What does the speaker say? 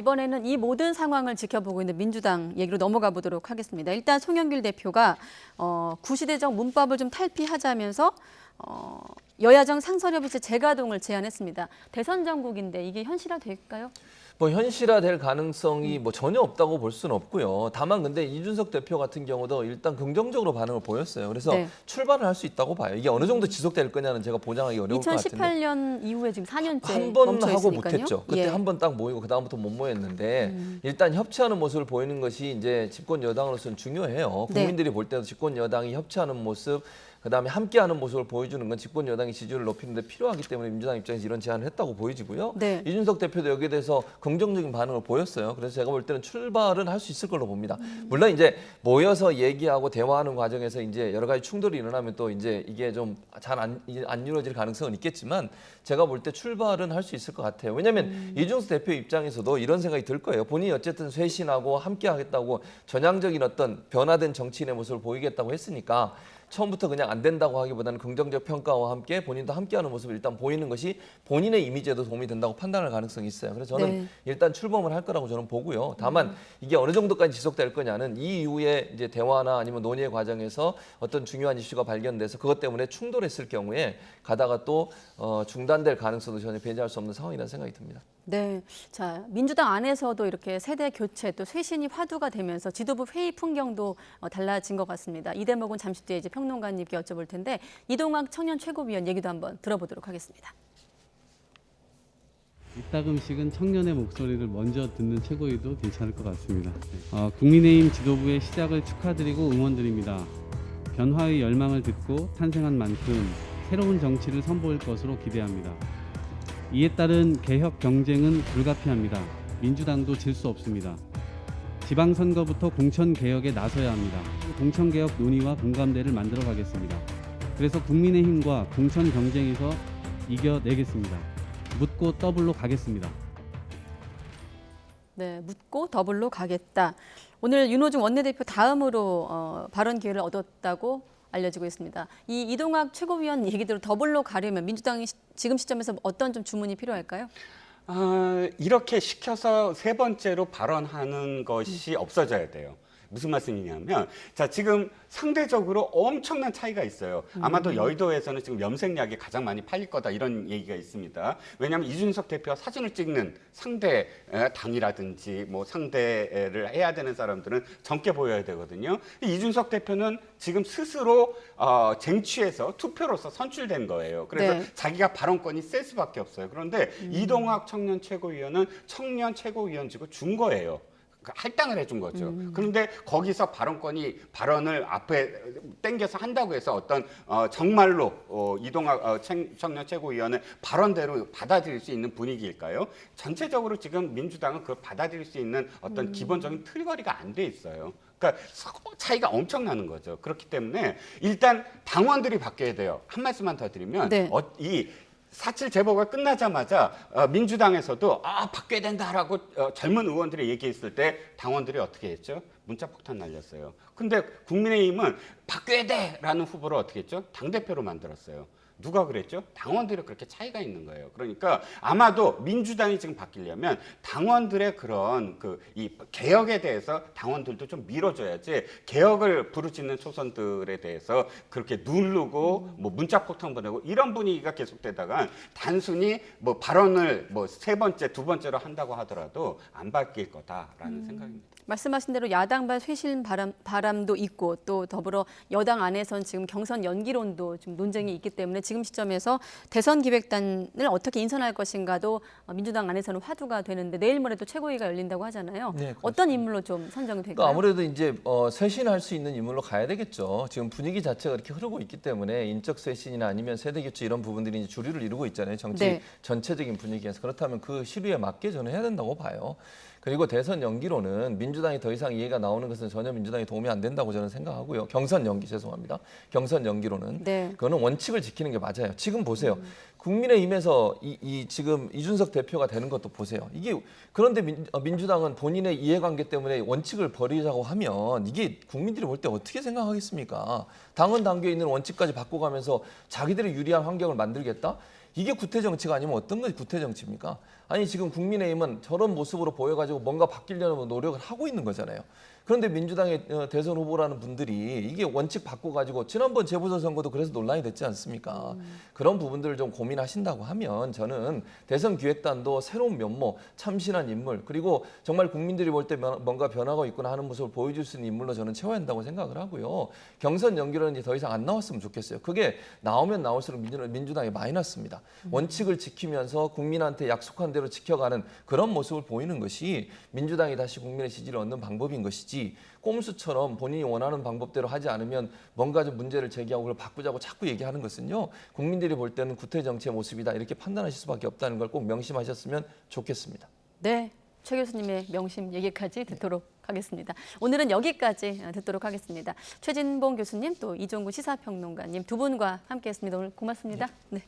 이번에는 이 모든 상황을 지켜보고 있는 민주당 얘기로 넘어가 보도록 하겠습니다. 일단 송영길 대표가 구시대적 문법을 좀 탈피하자면서 여야정 상설협의체 재가동을 제안했습니다. 대선 전국인데 이게 현실화될까요? 뭐 현실화될 가능성이 뭐 전혀 없다고 볼 수는 없고요. 다만 근데 이준석 대표 같은 경우도 일단 긍정적으로 반응을 보였어요. 그래서 네. 출발을 할 수 있다고 봐요. 이게 어느 정도 지속될 거냐는 제가 보장하기 어려울 것 같은데. 2018년 이후에 지금 4년째 한 번 멈춰 하고 있으니까요. 못했죠. 그때 예. 한 번 딱 모이고 그다음부터 못 모였는데 일단 협치하는 모습을 보이는 것이 이제 집권 여당으로서는 중요해요. 네. 국민들이 볼 때도 집권 여당이 협치하는 모습, 그다음에 함께하는 모습을 보여주는 건 집권 여당이 지지율을 높이는 데 필요하기 때문에 민주당 입장에서 이런 제안을 했다고 보여지고요. 네. 이준석 대표도 여기에 대해서 긍정적인 반응을 보였어요. 그래서 제가 볼 때는 출발은 할 수 있을 걸로 봅니다. 물론 이제 모여서 얘기하고 대화하는 과정에서 이제 여러 가지 충돌이 일어나면 또 이제 이게 좀 잘 안 이루어질 가능성은 있겠지만 제가 볼 때 출발은 할 수 있을 것 같아요. 왜냐하면 이준석 대표 입장에서도 이런 생각이 들 거예요. 본인이 어쨌든 쇄신하고 함께하겠다고 전향적인 어떤 변화된 정치인의 모습을 보이겠다고 했으니까 처음부터 그냥 안 된다고 하기보다는 긍정적 평가와 함께 본인도 함께하는 모습을 일단 보이는 것이 본인의 이미지에도 도움이 된다고 판단할 가능성이 있어요. 그래서 저는 네. 일단 출범을 할 거라고 저는 보고요. 다만 이게 어느 정도까지 지속될 거냐는 이 이후에 이제 대화나 아니면 논의의 과정에서 어떤 중요한 이슈가 발견돼서 그것 때문에 충돌했을 경우에 가다가 또 중단될 가능성도 전혀 배제할 수 없는 상황이라는 생각이 듭니다. 네, 자 민주당 안에서도 이렇게 세대 교체 또 쇄신이 화두가 되면서 지도부 회의 풍경도 달라진 것 같습니다. 이 대목은 잠시 뒤에 이제 평론가님께 여쭤볼 텐데 이동학 청년 최고위원 얘기도 한번 들어보도록 하겠습니다. 이따금씩은 청년의 목소리를 먼저 듣는 최고위도 괜찮을 것 같습니다. 국민의힘 지도부의 시작을 축하드리고 응원드립니다. 변화의 열망을 듣고 탄생한 만큼 새로운 정치를 선보일 것으로 기대합니다. 이에 따른 개혁 경쟁은 불가피합니다. 민주당도 질 수 없습니다. 지방선거부터 공천개혁에 나서야 합니다. 공천개혁 논의와 공감대를 만들어 가겠습니다. 그래서 국민의힘과 공천 경쟁에서 이겨내겠습니다. 묻고 더블로 가겠습니다. 네, 묻고 더블로 가겠다. 오늘 윤호중 원내대표 다음으로 발언 기회를 얻었다고 알려지고 있습니다. 이 이동학 최고위원 얘기대로 더블로 가려면 민주당이 지금 시점에서 어떤 좀 주문이 필요할까요? 이렇게 시켜서 세 번째로 발언하는 것이 없어져야 돼요. 무슨 말씀이냐면, 자, 지금 상대적으로 엄청난 차이가 있어요. 아마도 여의도에서는 지금 염색약이 가장 많이 팔릴 거다 이런 얘기가 있습니다. 왜냐하면 이준석 대표와 사진을 찍는 상대 당이라든지 뭐 상대를 해야 되는 사람들은 젊게 보여야 되거든요. 이준석 대표는 지금 스스로 쟁취해서 투표로서 선출된 거예요. 그래서 네. 자기가 발언권이 셀 수밖에 없어요. 그런데 이동학 청년 최고위원은 청년 최고위원직을 준 거예요. 할당을 해준 거죠. 그런데 거기서 발언을 앞에 땡겨서 한다고 해서 어떤 정말로 이동학 청년 최고위원의 발언대로 받아들일 수 있는 분위기일까요? 전체적으로 지금 민주당은 그걸 받아들일 수 있는 어떤 기본적인 틀거리가 안 돼 있어요. 그러니까 차이가 엄청나는 거죠. 그렇기 때문에 일단 당원들이 바뀌어야 돼요. 한 말씀만 더 드리면 네. 이 4.7 재보가 끝나자마자 민주당에서도 바뀌어야 된다라고 젊은 의원들이 얘기했을 때 당원들이 어떻게 했죠? 문자 폭탄 날렸어요. 근데 국민의힘은 바뀌어야 돼라는 후보를 어떻게 했죠? 당대표로 만들었어요. 누가 그랬죠? 당원들이 그렇게 차이가 있는 거예요. 그러니까 아마도 민주당이 지금 바뀌려면 당원들의 그런 이 개혁에 대해서 당원들도 좀 밀어줘야지 개혁을 부르짖는 초선들에 대해서 그렇게 누르고 뭐 문자 폭탄 보내고 이런 분위기가 계속되다가 단순히 뭐 발언을 뭐 세 번째, 두 번째로 한다고 하더라도 안 바뀔 거다라는 생각입니다. 말씀하신 대로 야당발 쇄신 바람도 있고 또 더불어 여당 안에선 지금 경선 연기론도 좀 논쟁이 있기 때문에 지금 시점에서 대선 기획단을 어떻게 인선할 것인가도 민주당 안에서는 화두가 되는데 내일 모레도 최고위가 열린다고 하잖아요. 네, 어떤 인물로 좀 선정이 될까요? 그러니까 아무래도 이제 쇄신할 수 있는 인물로 가야 되겠죠. 지금 분위기 자체가 이렇게 흐르고 있기 때문에 인적 쇄신이나 아니면 세대 교체 이런 부분들이 이제 주류를 이루고 있잖아요. 정치 네. 전체적인 분위기에서 그렇다면 그 시류에 맞게 저는 해야 된다고 봐요. 그리고 대선 연기로는 민주당이 더 이상 이해가 나오는 것은 전혀 민주당이 도움이 안 된다고 저는 생각하고요. 경선 연기 죄송합니다. 경선 연기로는 네. 그거는 원칙을 지키는 게 맞아요. 지금 보세요. 국민의힘에서 지금 이준석 대표가 되는 것도 보세요. 이게 그런데 민주당은 본인의 이해관계 때문에 원칙을 버리자고 하면 이게 국민들이 볼 때 어떻게 생각하겠습니까? 당은 당규에 있는 원칙까지 바꿔가면서 자기들이 유리한 환경을 만들겠다? 이게 구태 정치가 아니면 어떤 것이 구태 정치입니까? 아니 지금 국민의힘은 저런 모습으로 보여가지고 뭔가 바뀌려는 노력을 하고 있는 거잖아요. 그런데 민주당의 대선 후보라는 분들이 이게 원칙 바꿔가지고 지난번 재보선 선거도 그래서 논란이 됐지 않습니까? 그런 부분들을 좀 고민하신다고 하면 저는 대선 기획단도 새로운 면모, 참신한 인물 그리고 정말 국민들이 볼 때 뭔가 변화가 있구나 하는 모습을 보여줄 수 있는 인물로 저는 채워야 한다고 생각을 하고요. 경선 연기론이 더 이상 안 나왔으면 좋겠어요. 그게 나오면 나올수록 민주당이 마이너스입니다. 원칙을 지키면서 국민한테 약속한 대로 지켜가는 그런 모습을 보이는 것이 민주당이 다시 국민의 지지를 얻는 방법인 것이지 꼼수처럼 본인이 원하는 방법대로 하지 않으면 뭔가 좀 문제를 제기하고 그걸 바꾸자고 자꾸 얘기하는 것은요. 국민들이 볼 때는 구태 정치의 모습이다 이렇게 판단하실 수밖에 없다는 걸 꼭 명심하셨으면 좋겠습니다. 네, 최 교수님의 명심 얘기까지 듣도록 하겠습니다. 오늘은 여기까지 듣도록 하겠습니다. 최진봉 교수님 또 이종구 시사평론가님 두 분과 함께했습니다. 오늘 고맙습니다. 네.